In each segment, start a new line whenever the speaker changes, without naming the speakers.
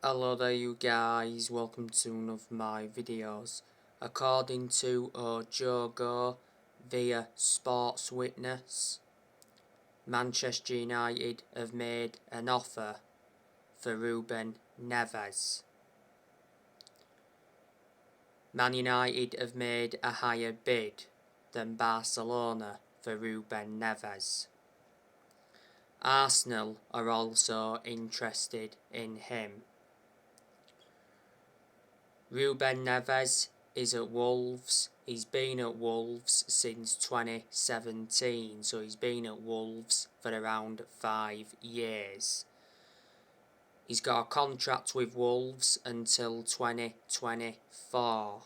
Hello there you guys, welcome to one of my videos. According to Jong via Sports Witness, Manchester United have made an offer for Ruben Neves. Man United have made a higher bid than Barcelona for Ruben Neves. Arsenal are also interested in him. Ruben Neves is at Wolves. He's been at Wolves since 2017, so he's been at Wolves for around 5 years. He's got a contract with Wolves until 2024.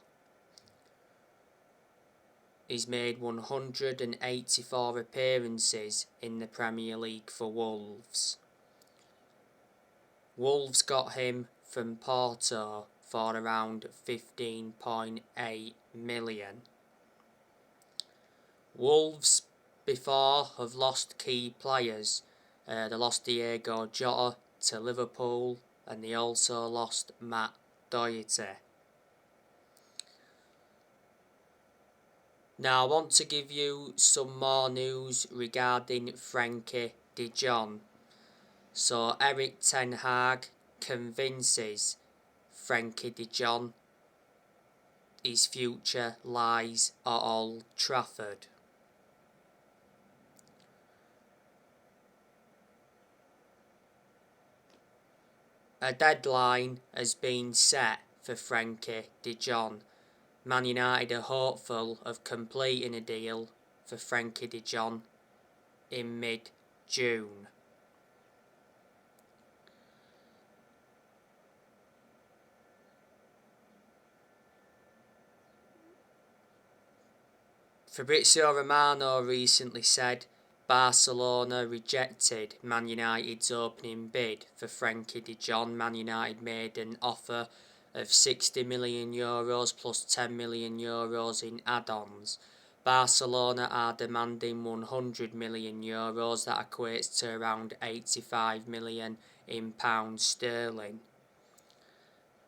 He's made 184 appearances in the Premier League for Wolves. Wolves got him from Porto for around 15.8 million. Wolves before have lost key players. They lost Diego Jota to Liverpool, and they also lost Matt Doherty. Now I want to give you some more news regarding Frenkie de Jong. So Erik ten Hag convinces Frenkie de Jong his future lies at Old Trafford. A deadline has been set for Frenkie de Jong. Man United are hopeful of completing a deal for Frenkie de Jong in mid-June. Fabrizio Romano recently said Barcelona rejected Man United's opening bid for Frenkie de Jong. Man United made an offer of €60 million plus €10 million in add-ons. Barcelona are demanding €100 million, that equates to around 85 million in pounds sterling.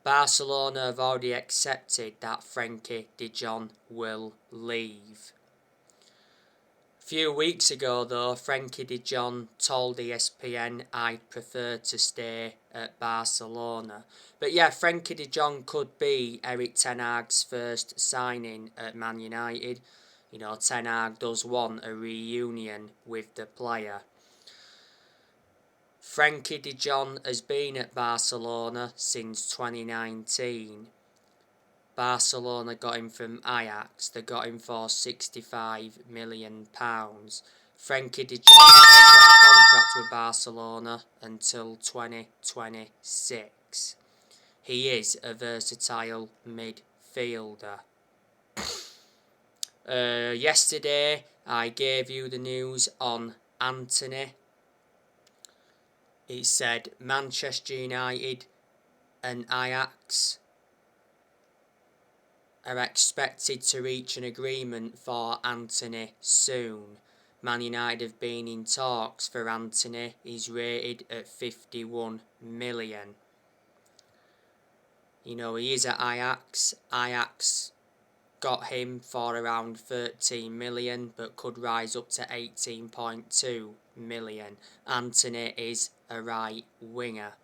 Barcelona have already accepted that Frenkie de Jong will leave. A few weeks ago though, Frenkie de Jong told ESPN I'd prefer to stay at Barcelona. But yeah, Frenkie de Jong could be Erik ten Hag's first signing at Man United. You know, ten Hag does want a reunion with the player. Frenkie de Jong has been at Barcelona since 2019. Barcelona got him from Ajax. They got him for £65 million. Frenkie de Jong has got a contract with Barcelona until 2026. He is a versatile midfielder. Yesterday I gave you the news on Antony. It said Manchester United and Ajax are expected to reach an agreement for Antony soon. Man United have been in talks for Antony. He's rated at 51 million. You know, he is at Ajax. Ajax got him for around 13 million, but could rise up to 18.2 million. Antony is a right winger.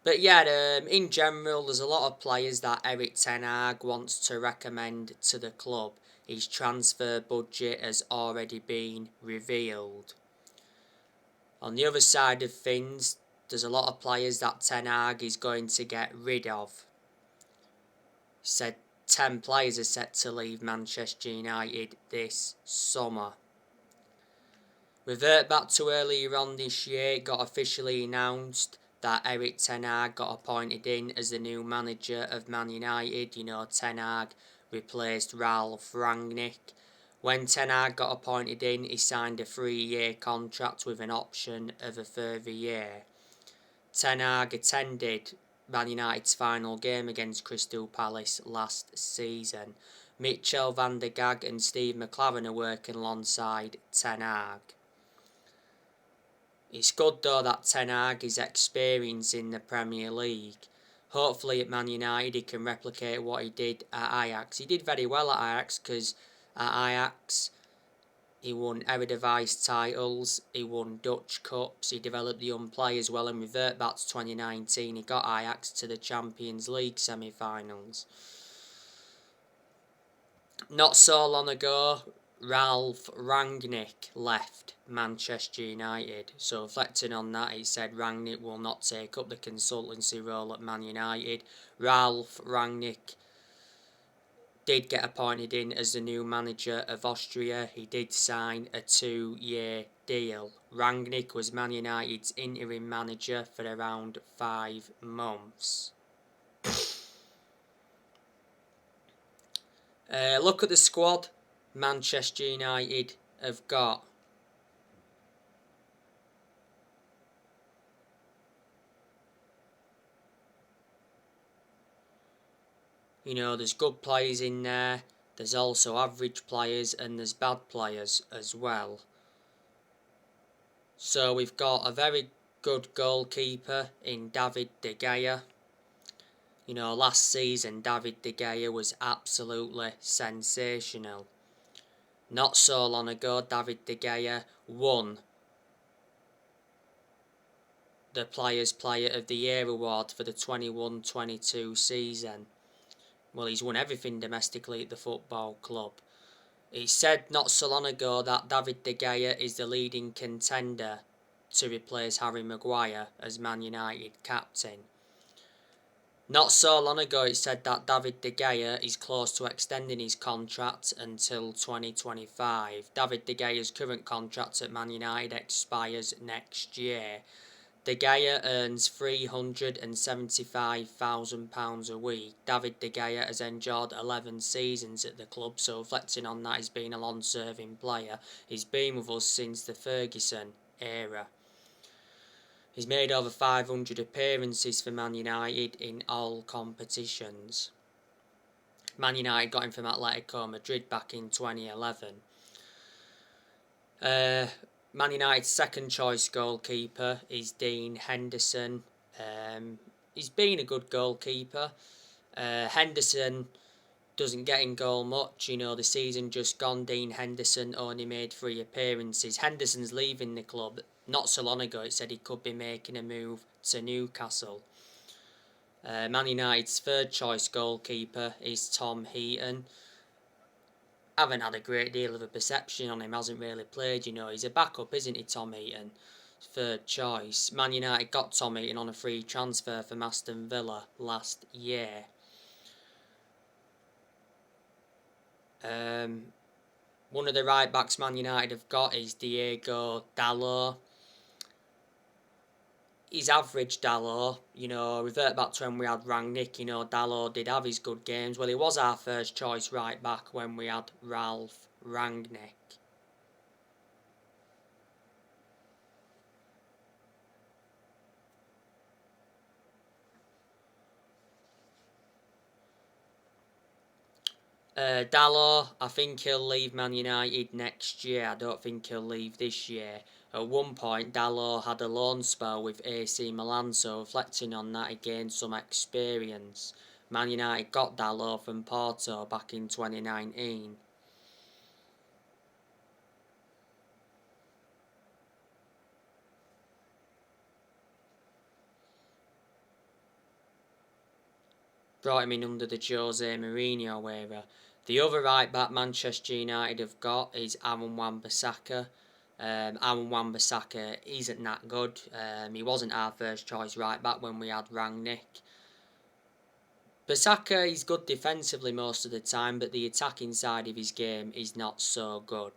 But yeah, in general, there's a lot of players that Erik ten Hag wants to recommend to the club. His transfer budget has already been revealed. On the other side of things, there's a lot of players that ten Hag is going to get rid of. He said 10 players are set to leave Manchester United this summer. Revert back to earlier on this year, it got officially announced that Erik ten Hag got appointed in as the new manager of Man United. You know, ten Hag replaced Ralf Rangnick. When ten Hag got appointed in, he signed a 3-year contract with an option of a further year. Ten Hag attended Man United's final game against Crystal Palace last season. Mitchell van der Gag and Steve McLaren are working alongside ten Hag. It's good though that Ten Hag is experienced in the Premier League. Hopefully at Man United he can replicate what he did at Ajax. He did very well at Ajax because at Ajax he won Eredivisie titles, he won Dutch Cups, he developed the young players well, and revert back to 2019 he got Ajax to the Champions League semi-finals. Not so long ago, Ralf Rangnick left Manchester United. So reflecting on that, he said Rangnick will not take up the consultancy role at Man United. Ralf Rangnick did get appointed in as the new manager of Austria. He did sign a 2-year deal. Rangnick was Man United's interim manager for around 5 months. Look at the squad Manchester United have got. You know, there's good players in there, there's also average players, and there's bad players as well. So we've got a very good goalkeeper in David De Gea. You know, last season David De Gea was absolutely sensational. Not so long ago, David De Gea won the Players' Player of the Year award for the 21-22 season. Well, he's won everything domestically at the football club. He said not so long ago that David De Gea is the leading contender to replace Harry Maguire as Man United captain. Not so long ago it said that David De Gea is close to extending his contract until 2025. David De Gea's current contract at Man United expires next year. De Gea earns £375,000 a week. David De Gea has endured 11 seasons at the club, so reflecting on that, he's been a long-serving player. He's been with us since the Ferguson era. He's made over 500 appearances for Man United in all competitions. Man United got him from Atletico Madrid back in 2011. Man United's second choice goalkeeper is Dean Henderson. He's been a good goalkeeper. Henderson doesn't get in goal much. You know, the season just gone, Dean Henderson only made 3 appearances. Henderson's leaving the club. Not so long ago it said he could be making a move to Newcastle. Man United's third choice goalkeeper is Tom Heaton. Haven't had a great deal of a perception on him, hasn't really played, you know. He's a backup, isn't he, Tom Heaton? Third choice. Man United got Tom Heaton on a free transfer from Aston Villa last year. One of the right backs Man United have got is Diego Dalot. He's average, Dalot. You know, revert back to when we had Rangnick, you know, Dalot did have his good games. Well, he was our first choice right back when we had Ralf Rangnick. Dalot, I think he'll leave Man United next year. I don't think he'll leave this year. At one point, Dalot had a loan spell with AC Milan, so reflecting on that, he gained some experience. Man United got Dalot from Porto back in 2019. Brought him in under the Jose Mourinho era. The other right back Manchester United have got is Aaron Wan-Bissaka. Aaron Wan-Bissaka isn't that good. He wasn't our first choice right back when we had Rangnick. Bissaka is good defensively most of the time, but the attacking side of his game is not so good.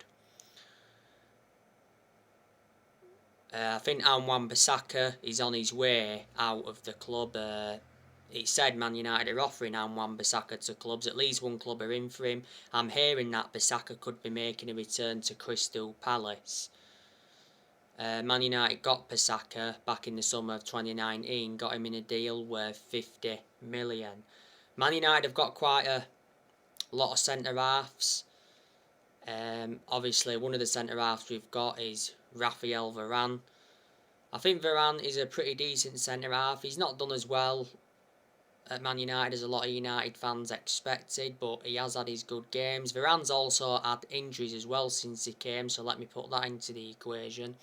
I think Aaron Wan-Bissaka is on his way out of the club. It said Man United are offering Aaron Wan-Bissaka to clubs. At least one club are in for him. I'm hearing that Bissaka could be making a return to Crystal Palace. Man United got Bissaka back in the summer of 2019, got him in a deal worth 50 million. Man United have got quite a lot of centre-halves. Obviously, one of the centre-halves we've got is Raphael Varane. I think Varane is a pretty decent centre-half. He's not done as well at Man United as a lot of United fans expected, but he has had his good games. Varane's also had injuries as well since he came, so let me put that into the equation.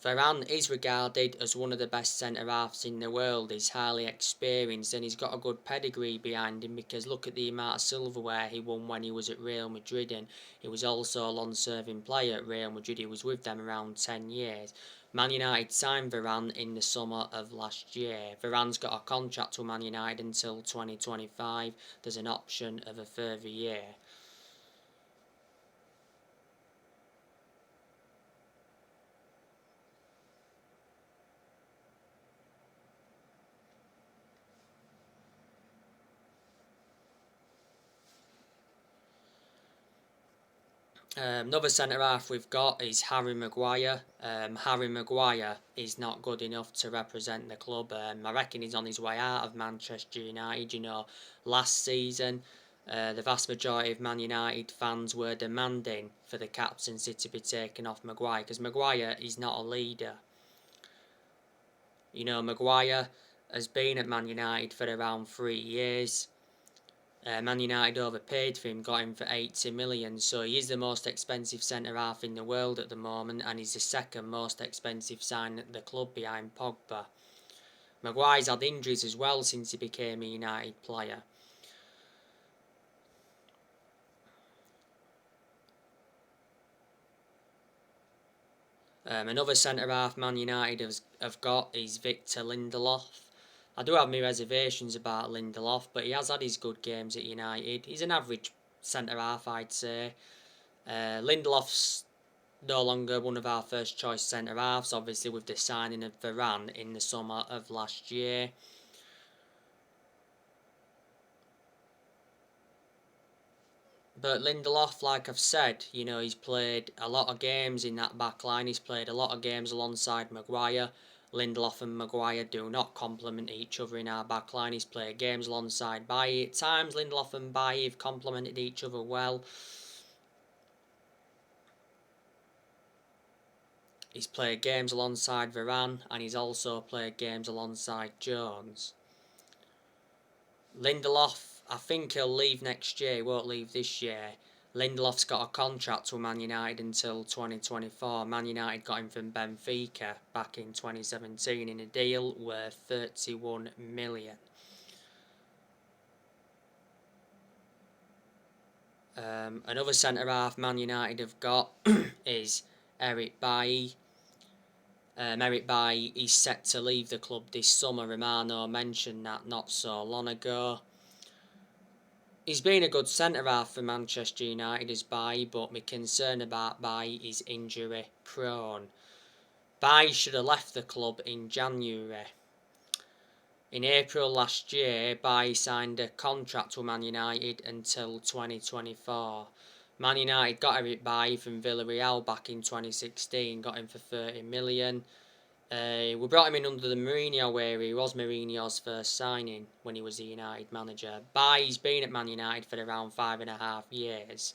Varane is regarded as one of the best centre-halves in the world. He's highly experienced and he's got a good pedigree behind him, because look at the amount of silverware he won when he was at Real Madrid, and he was also a long-serving player at Real Madrid. He was with them around 10 years. Man United signed Varane in the summer of last year. Varane's got a contract with Man United until 2025. There's an option of a further year. Another centre-half we've got is Harry Maguire. Harry Maguire is not good enough to represent the club. I reckon he's on his way out of Manchester United. You know, last season, the vast majority of Man United fans were demanding for the captaincy to be taken off Maguire, because Maguire is not a leader. You know, Maguire has been at Man United for around 3 years. Man United overpaid for him, got him for 80 million, so he is the most expensive centre-half in the world at the moment, and he's the second most expensive sign at the club behind Pogba. Maguire's had injuries as well since he became a United player. Another centre-half Man United have got is Victor Lindelof. I do have my reservations about Lindelof, but he has had his good games at United. He's an average centre-half, I'd say. Lindelof's no longer one of our first choice centre-halves, obviously with the signing of Varane in the summer of last year. But Lindelof, like I've said, you know, he's played a lot of games in that back line. He's played a lot of games alongside Maguire. Lindelof and Maguire do not complement each other in our back line. He's played games alongside Bailly. At times, Lindelof and Bailly have complemented each other well. He's played games alongside Varane, and he's also played games alongside Jones. Lindelof, I think he'll leave next year. He won't leave this year. Lindelof's got a contract with Man United until 2024. Man United got him from Benfica back in 2017 in a deal worth 31 million. Another centre-half Man United have got is Eric Bailly. Eric Bailly is set to leave the club this summer. Romano mentioned that not so long ago. He's been a good centre-half for Manchester United as Bailly, but my concern about Bailly is injury prone. Bailly should have left the club in January. In April last year, Bailly signed a contract with Man United until 2024. Man United got Eric Bailly from Villarreal back in 2016, got him for 30 million. We brought him in under the Mourinho era. He was Mourinho's first signing when he was the United manager. Bailly's been at Man United for around 5.5 years.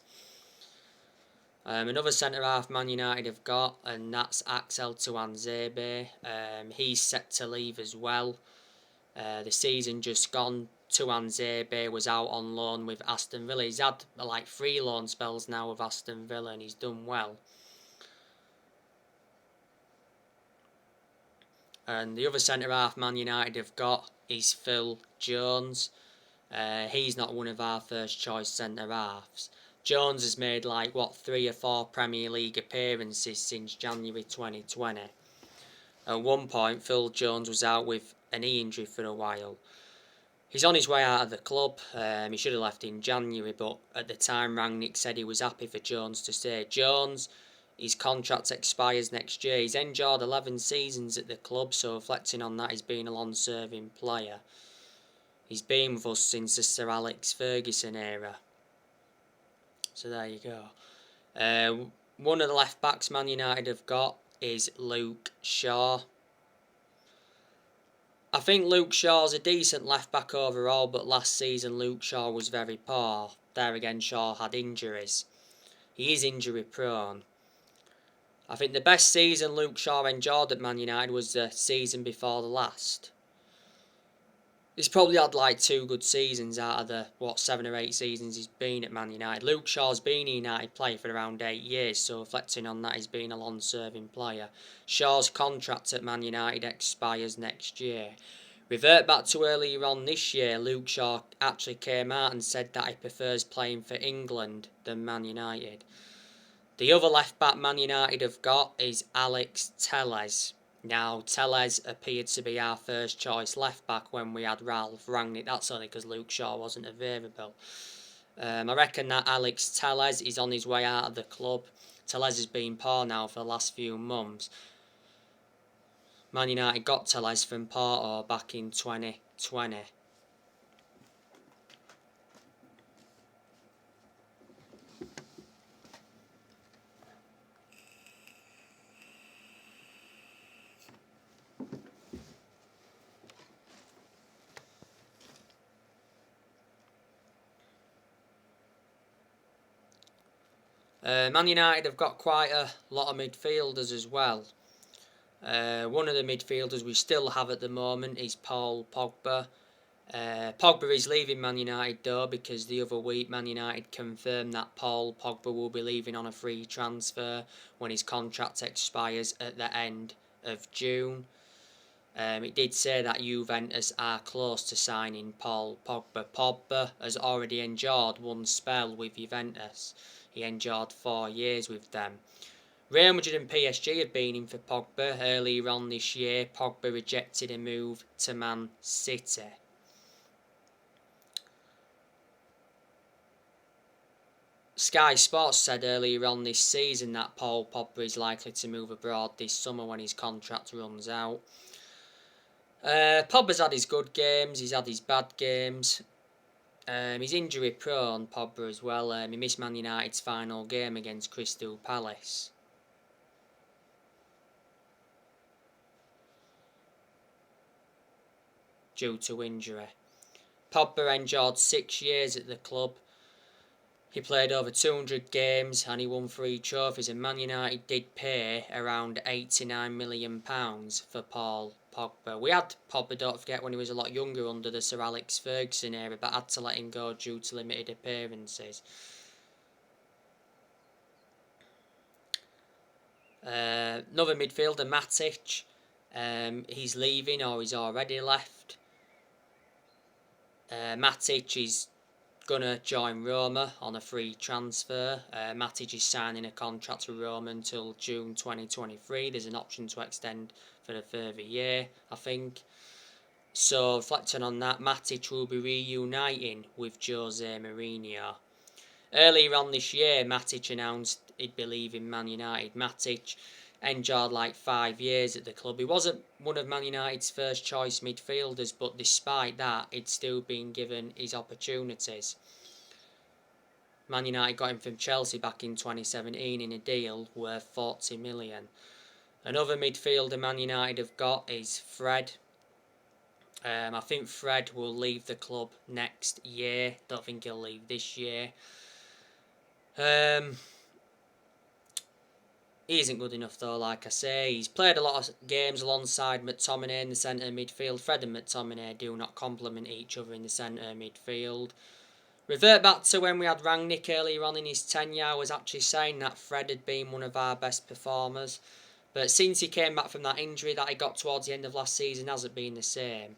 Another centre-half Man United have got, and that's Axel Tuanzebe. He's set to leave as well. The season just gone, Tuanzebe was out on loan with Aston Villa. He's had like 3 loan spells now with Aston Villa, and he's done well. And the other centre-half Man United have got is Phil Jones. He's not one of our first choice centre-halves. Jones has made 3 or 4 Premier League appearances since January 2020. At one point, Phil Jones was out with a knee injury for a while. He's on his way out of the club. He should have left in January, but at the time Rangnick said he was happy for Jones to stay. Jones, his contract expires next year. He's endured 11 seasons at the club, so reflecting on that, he's been a long-serving player. He's been with us since the Sir Alex Ferguson era. So there you go. One of the left-backs Man United have got is Luke Shaw. I think Luke Shaw's a decent left-back overall, but last season Luke Shaw was very poor. There again, Shaw had injuries. He is injury-prone. I think the best season Luke Shaw enjoyed at Man United was the season before the last. He's probably had like 2 good seasons out of the 7 or 8 seasons he's been at Man United. Luke Shaw's been a United player for around 8 years, so reflecting on that, he's been a long-serving player. Shaw's contract at Man United expires next year. Revert back to earlier on this year, Luke Shaw actually came out and said that he prefers playing for England than Man United. The other left-back Man United have got is Alex Telles. Now, Telles appeared to be our first choice left-back when we had Ralph Rangnick. That's only because Luke Shaw wasn't available. I reckon that Alex Telles is on his way out of the club. Telles has been poor now for the last few months. Man United got Telles from Porto back in 2020. Man United have got quite a lot of midfielders as well. One of the midfielders we still have at the moment is Paul Pogba. Pogba is leaving Man United though, because the other week Man United confirmed that Paul Pogba will be leaving on a free transfer when his contract expires at the end of June. It did say that Juventus are close to signing Paul Pogba. Pogba has already endured one spell with Juventus. He endured 4 years with them. Real Madrid and PSG have been in for Pogba. Earlier on this year, Pogba rejected a move to Man City. Sky Sports said earlier on this season that Paul Pogba is likely to move abroad this summer when his contract runs out. Pogba's had his good games, he's had his bad games. He's injury prone, Pogba, as well. He missed Man United's final game against Crystal Palace. Due to injury. Pogba endured 6 years at the club. He played over 200 games and he won 3 trophies, and Man United did pay around £89 million for Paul Pogba. We had Pogba, don't forget, when he was a lot younger under the Sir Alex Ferguson era, but had to let him go due to limited appearances. Another midfielder, Matic, he's leaving or he's already left. Matic is going to join Roma on a free transfer. Matic is signing a contract with Roma until June 2023. There's an option to extend for a further year, I think. So, reflecting on that, Matic will be reuniting with Jose Mourinho. Earlier on this year, Matic announced he'd be leaving Man United. Matic endured like 5 years at the club. He wasn't one of Man United's first choice midfielders, but despite that, he'd still been given his opportunities. Man United got him from Chelsea back in 2017 in a deal worth 40 million. Another midfielder Man United have got is Fred. I think Fred will leave the club next year. Don't think he'll leave this year. He isn't good enough though, like I say. He's played a lot of games alongside McTominay in the centre midfield. Fred and McTominay do not complement each other in the centre midfield. Revert back to when we had Rangnick earlier on in his tenure. I was actually saying that Fred had been one of our best performers. But since he came back from that injury that he got towards the end of last season, hasn't been the same.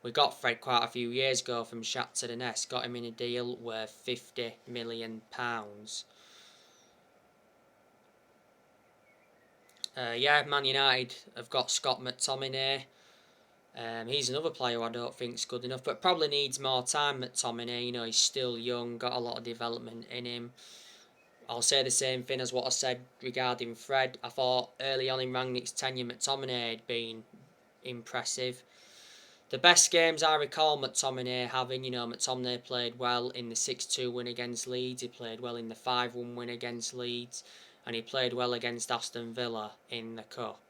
We got Fred quite a few years ago from Shakhtar Donetsk. Got him in a deal worth £50 million. Man United have got Scott McTominay. He's another player who I don't think's good enough, but probably needs more time. McTominay, he's still young, got a lot of development in him. I'll say the same thing as what I said regarding Fred. I thought early on in Rangnick's tenure, McTominay had been impressive. The best games I recall McTominay having, McTominay played well in the 6-2 win against Leeds. He played well in the 5-1 win against Leeds. And he played well against Aston Villa in the Cup.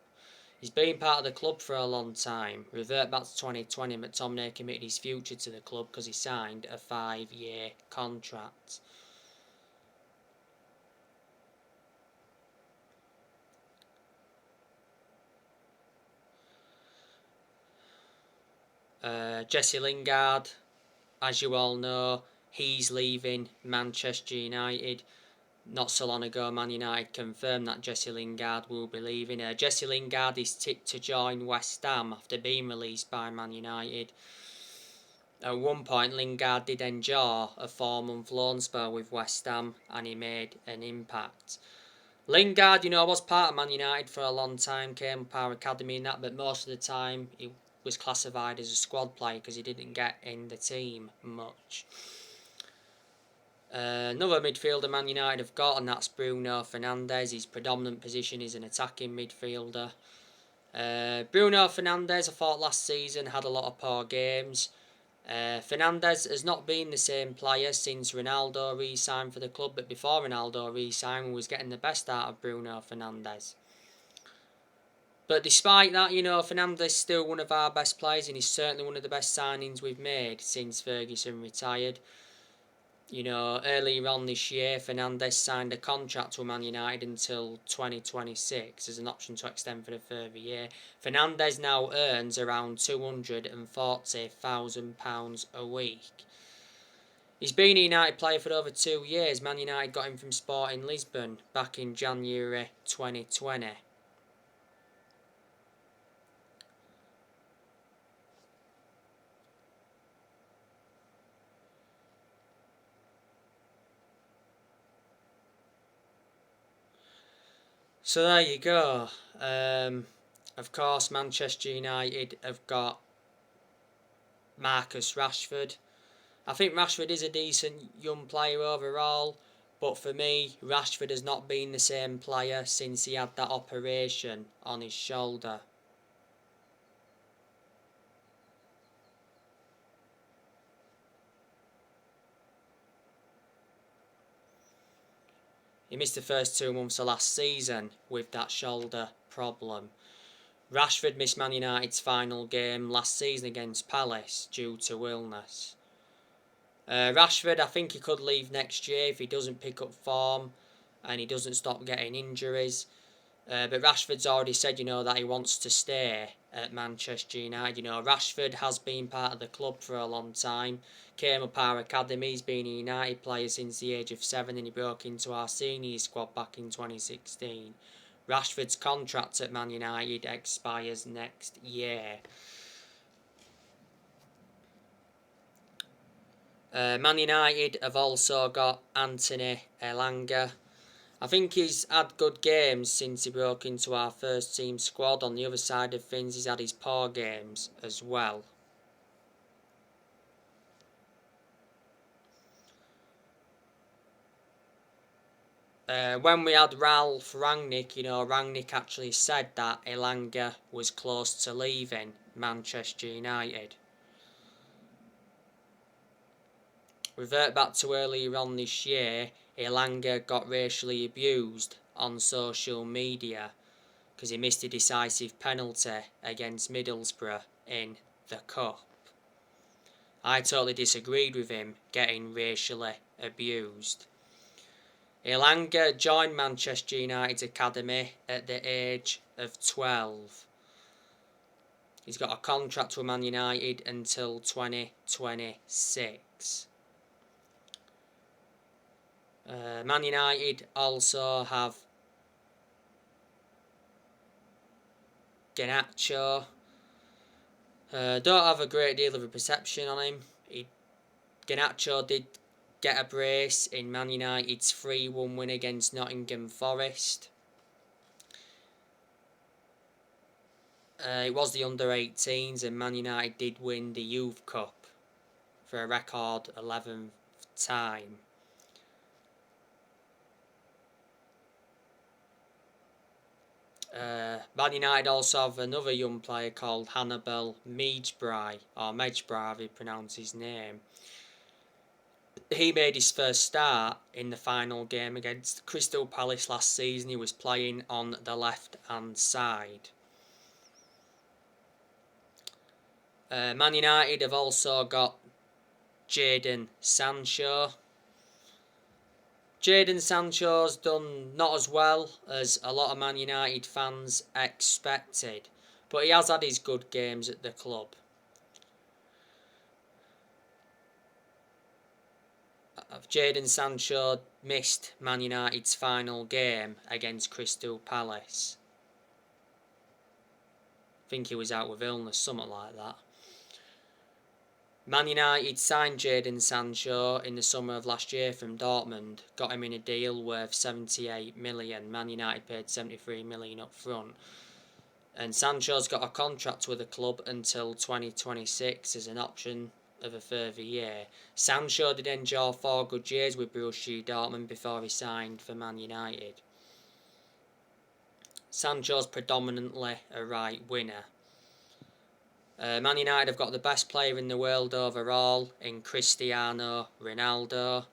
He's been part of the club for a long time. Revert back to 2020, McTominay committed his future to the club because he signed a 5-year contract. Jesse Lingard, as you all know, he's leaving Manchester United. Not so long ago, Man United confirmed that Jesse Lingard will be leaving. Jesse Lingard is tipped to join West Ham after being released by Man United. At one point, Lingard did enjoy a 4-month loan spell with West Ham and he made an impact. Lingard, was part of Man United for a long time, came up our academy and that, but most of the time he was classified as a squad player because he didn't get in the team much. Another midfielder Man United have got, and that's Bruno Fernandes. His predominant position is an attacking midfielder. Bruno Fernandes, I thought last season had a lot of poor games. Fernandes has not been the same player since Ronaldo re-signed for the club, but before Ronaldo re-signed, we was getting the best out of Bruno Fernandes. But despite that, Fernandes is still one of our best players, and he's certainly one of the best signings we've made since Ferguson retired. Earlier on this year, Fernandes signed a contract with Man United until 2026 as an option to extend for a further year. Fernandes now earns around £240,000 a week. He's been a United player for over 2 years. Man United got him from Sporting Lisbon back in January 2020. So there you go. Of course, Manchester United have got Marcus Rashford. I think Rashford is a decent young player overall, but for me, Rashford has not been the same player since he had that operation on his shoulder. He missed the first 2 months of last season with that shoulder problem. Rashford missed Man United's final game last season against Palace due to illness. Rashford, I think he could leave next year if he doesn't pick up form and he doesn't stop getting injuries. But Rashford's already said, that he wants to stay at Manchester United. Rashford has been part of the club for a long time. Came up our academy. He's been a United player since the age of 7 and he broke into our senior squad back in 2016. Rashford's contract at Man United expires next year. Man United have also got Anthony Elanga. I think he's had good games since he broke into our first team squad. On the other side of things, he's had his poor games as well. When we had Ralph Rangnick, Rangnick actually said that Elanga was close to leaving Manchester United. Revert back to earlier on this year, Elanga got racially abused on social media because he missed a decisive penalty against Middlesbrough in the Cup. I totally disagreed with him getting racially abused. Elanga joined Manchester United's academy at the age of 12. He's got a contract with Man United until 2026. Man United also have Garnacho. Don't have a great deal of a perception on him. Garnacho did get a brace in Man United's 3-1 win against Nottingham Forest. It was the under-18s and Man United did win the Youth Cup for a record 11th time. Man United also have another young player called Hannibal Mejbri, or Mejbri, how you pronounce his name. He made his first start in the final game against Crystal Palace last season. He was playing on the left-hand side. Man United have also got Jadon Sancho. Jadon Sancho's done not as well as a lot of Man United fans expected, but he has had his good games at the club. Jadon Sancho missed Man United's final game against Crystal Palace. I think he was out with illness, something like that. Man United signed Jadon Sancho in the summer of last year from Dortmund, got him in a deal worth 78 million. Man United paid 73 million up front. And Sancho's got a contract with the club until 2026 as an option of a further year. Sancho did enjoy 4 good years with Borussia Dortmund before he signed for Man United. Sancho's predominantly a right winger. Man United have got the best player in the world overall in Cristiano Ronaldo.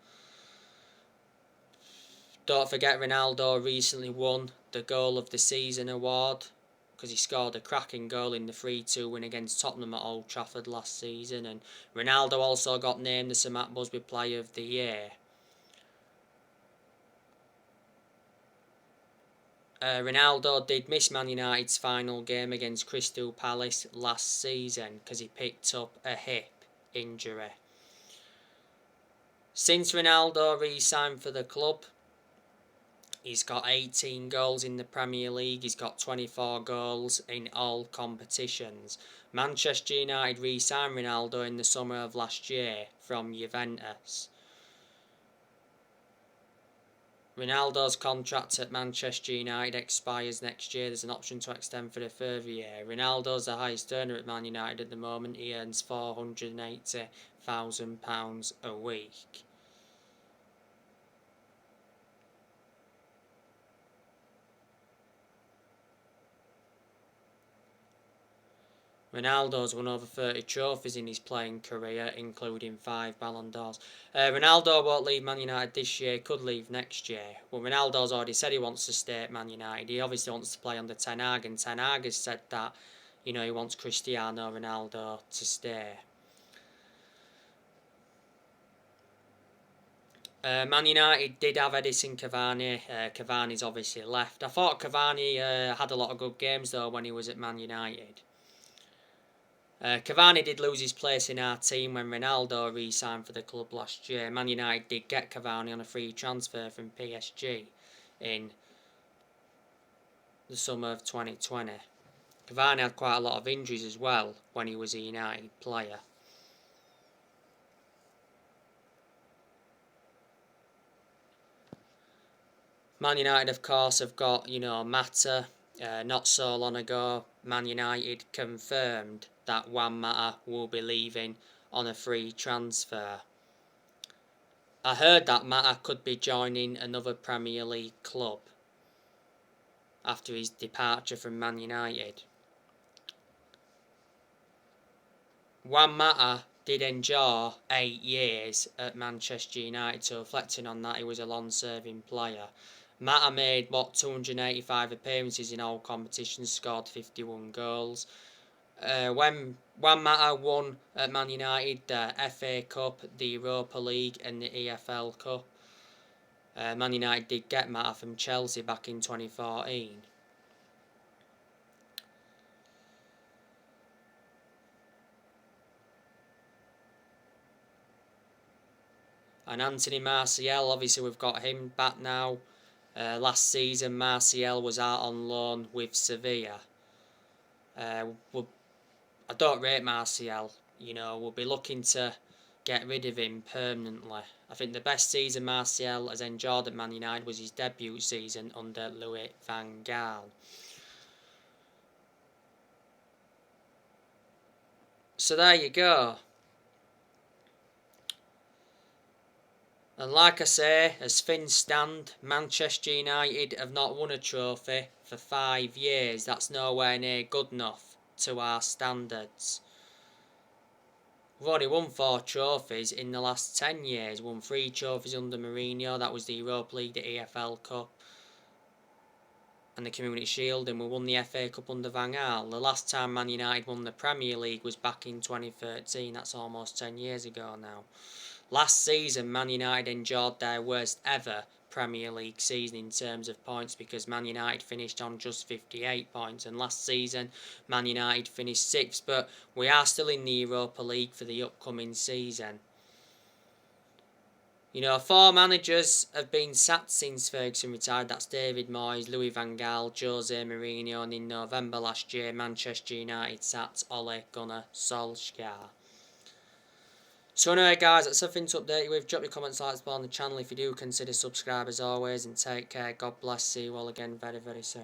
Don't forget Ronaldo recently won the Goal of the Season award because he scored a cracking goal in the 3-2 win against Tottenham at Old Trafford last season. And Ronaldo also got named the Sir Matt Busby Player of the Year. Ronaldo did miss Man United's final game against Crystal Palace last season because he picked up a hip injury. Since Ronaldo re-signed for the club, he's got 18 goals in the Premier League. He's got 24 goals in all competitions. Manchester United re-signed Ronaldo in the summer of last year from Juventus. Ronaldo's contract at Manchester United expires next year. There's an option to extend for a further year. Ronaldo's the highest earner at Man United at the moment. He earns £480,000 a week. Ronaldo's won over 30 trophies in his playing career, including 5 Ballon d'Ors. Ronaldo won't leave Man United this year, could leave next year. Well, Ronaldo's already said he wants to stay at Man United. He obviously wants to play under Ten Hag, and Ten Hag has said that, he wants Cristiano Ronaldo to stay. Man United did have Edison Cavani. Cavani's obviously left. I thought Cavani had a lot of good games though when he was at Man United. Cavani did lose his place in our team when Ronaldo re-signed for the club last year. Man United did get Cavani on a free transfer from PSG in the summer of 2020. Cavani had quite a lot of injuries as well when he was a United player. Man United, of course, have got, Mata. Not so long ago, Man United confirmed that Juan Mata will be leaving on a free transfer. I heard that Mata could be joining another Premier League club after his departure from Man United. Juan Mata did enjoy 8 years at Manchester United, so reflecting on that, he was a long-serving player. Mata made, 285 appearances in all competitions, scored 51 goals. When Juan Mata won at Man United the FA Cup, the Europa League and the EFL Cup, Man United did get Mata from Chelsea back in 2014. And Anthony Martial, obviously we've got him back now. Last season Martial was out on loan with Sevilla. I don't rate Martial. We'll be looking to get rid of him permanently. I think the best season Martial has enjoyed at Man United was his debut season under Louis van Gaal. So there you go. And like I say, as things stand, Manchester United have not won a trophy for 5 years. That's nowhere near good enough to our standards. We've only won 4 trophies in the last 10 years. Won 3 trophies under Mourinho. That was the Europa League, the EFL Cup and the Community Shield. And we won the FA Cup under Van Gaal. The last time Man United won the Premier League was back in 2013. That's almost 10 years ago now. Last season, Man United enjoyed their worst ever Premier League season in terms of points because Man United finished on just 58 points. And last season, Man United finished 6th, but we are still in the Europa League for the upcoming season. You know, 4 managers have been sacked since Ferguson retired. That's David Moyes, Louis van Gaal, Jose Mourinho, and in November last year, Manchester United sacked Ole Gunnar Solskjaer. So anyway guys, that's something to update you with. Drop your comments, like, on the channel if you do consider subscribe as always, and take care. God bless. See you all again very, very soon.